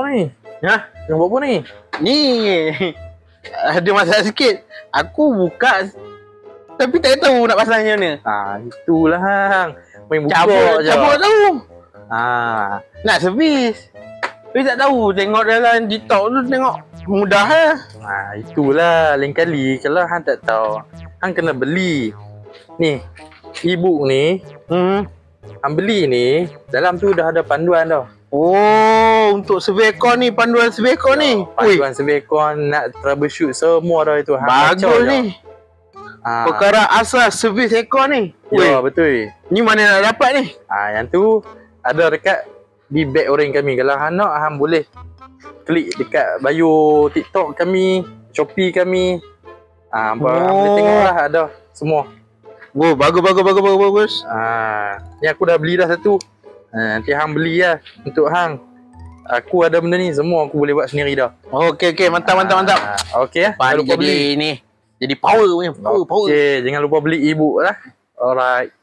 Apa ni? Ha? Yang buat apa ni? Ni ada masalah sikit. Aku buka tapi tak tahu nak pasangnya ni. Itulah hang. Main buka je. Cabut tahu. Nak servis. Tapi tak tahu, tengok dalam TikTok tu tengok mudah lah. Itulah, lain kali kalau hang tak tahu, hang kena beli. Ni, e-book ni, hang beli ni, dalam tu dah ada panduan dah. Oh, untuk sebekon ni, panduan sebekon ni. Panduan sebekon, nak troubleshoot semua dah itu. Bagus ni. Perkara asas servis ekor ni. Ya, betul. Ni mana nak dapat ni? Yang tu ada dekat di back orang kami. Kalau hang nak, hang boleh klik dekat bio TikTok kami, Shopee kami. Hang boleh tengoklah, ada semua. Oh, bagus. Ni aku dah beli dah satu. Nanti hang beli lah untuk hang. Aku ada benda ni, semua aku boleh buat sendiri dah. Okey, mantap. Okey, jangan lupa beli ni. Jadi power punya, power. Okey, jangan lupa beli e-book lah. Alright.